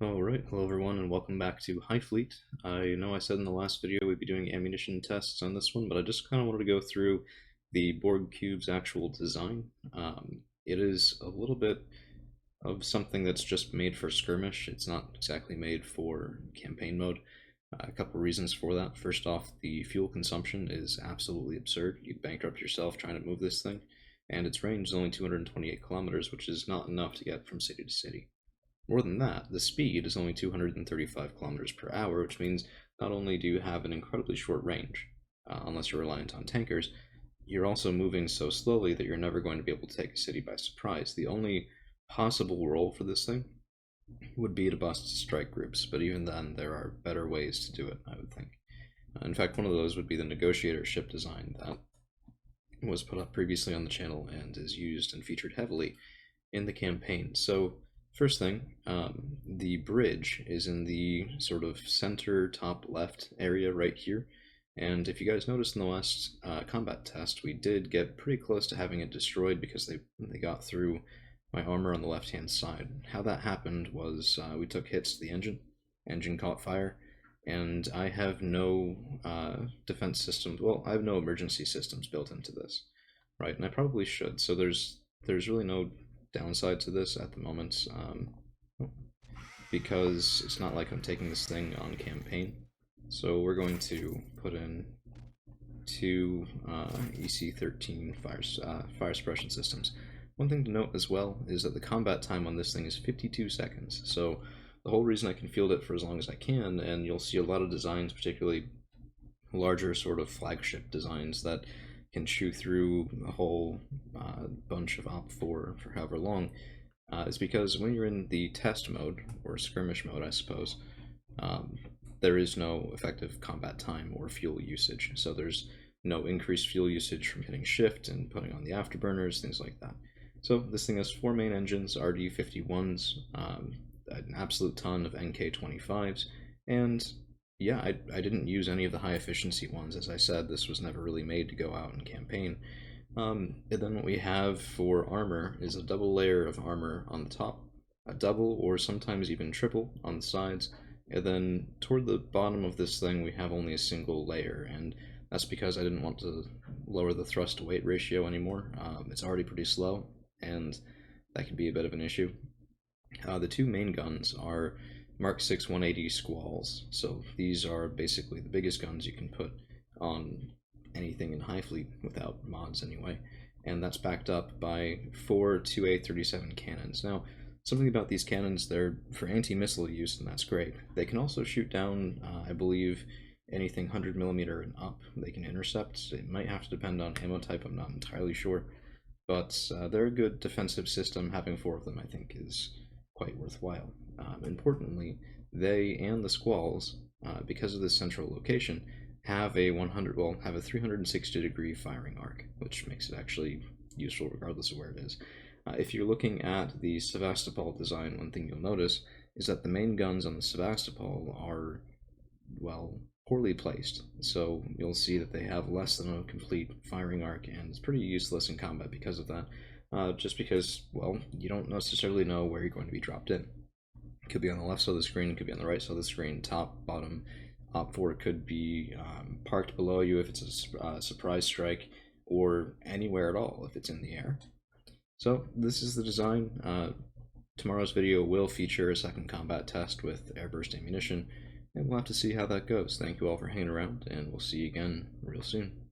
Alright, hello everyone and welcome back to Highfleet. I know I said in the last video we'd be doing ammunition tests on this one, but I just kind of wanted to go through the Borg Cube's actual design. It is a little bit of something that's just made for skirmish. It's not exactly made for campaign mode. A couple reasons for that. First off, the fuel consumption is absolutely absurd. You'd bankrupt yourself trying to move this thing, and its range is only 228 kilometers, which is not enough to get from city to city. More than that, the speed is only 235 kilometers per hour, which means not only do you have an incredibly short range, unless you're reliant on tankers, you're also moving so slowly that you're never going to be able to take a city by surprise. The only possible role for this thing would be to bust strike groups, but even then, there are better ways to do it, I would think. In fact, one of those would be the negotiator ship design that was put up previously on the channel and is used and featured heavily in the campaign. So, first thing, the bridge is in the sort of center top left area right here. And if you guys noticed in the last combat test, we did get pretty close to having it destroyed because they got through my armor on the left-hand side. How that happened was we took hits to the engine caught fire, and I have no defense systems. Well, I have no emergency systems built into this, right? And I probably should. So there's really no downside to this at the moment, because it's not like I'm taking this thing on campaign. So we're going to put in two EC13 fire suppression systems. One thing to note as well is that the combat time on this thing is 52 seconds. So the whole reason I can field it for as long as I can, and you'll see a lot of designs, particularly larger sort of flagship designs that can chew through a whole bunch of Op4 for however long, is because when you're in the test mode, or skirmish mode I suppose, there is no effective combat time or fuel usage. So there's no increased fuel usage from hitting shift and putting on the afterburners, things like that. So this thing has four main engines, RD51s, an absolute ton of NK25s, and yeah, I didn't use any of the high efficiency ones. As I said, this was never really made to go out in campaign. And then what we have for armor is a double layer of armor on the top, a double or sometimes even triple on the sides, and then toward the bottom of this thing we have only a single layer, and that's because I didn't want to lower the thrust to weight ratio anymore. It's already pretty slow, and that can be a bit of an issue. The two main guns are Mark 6 180 Squalls, so these are basically the biggest guns you can put on anything in Highfleet without mods anyway, and that's backed up by four 2A37 cannons. Now, something about these cannons, they're for anti-missile use, and that's great. They can also shoot down, I believe, anything 100mm and up they can intercept. It might have to depend on ammo type, I'm not entirely sure, but they're a good defensive system. Having four of them, I think, is quite worthwhile. Importantly, they and the Squalls, because of this central location, have a 360-degree firing arc, which makes it actually useful regardless of where it is. If you're looking at the Sevastopol design, one thing you'll notice is that the main guns on the Sevastopol are, well, poorly placed. So you'll see that they have less than a complete firing arc, and it's pretty useless in combat because of that. Just because, well, you don't necessarily know where you're going to be dropped in. It could be on the left side of the screen, it could be on the right side of the screen, top, bottom. Op4 could be parked below you if it's a surprise strike, or anywhere at all if it's in the air. So this is the design. Tomorrow's video will feature a second combat test with airburst ammunition, and we'll have to see how that goes. Thank you all for hanging around, and we'll see you again real soon.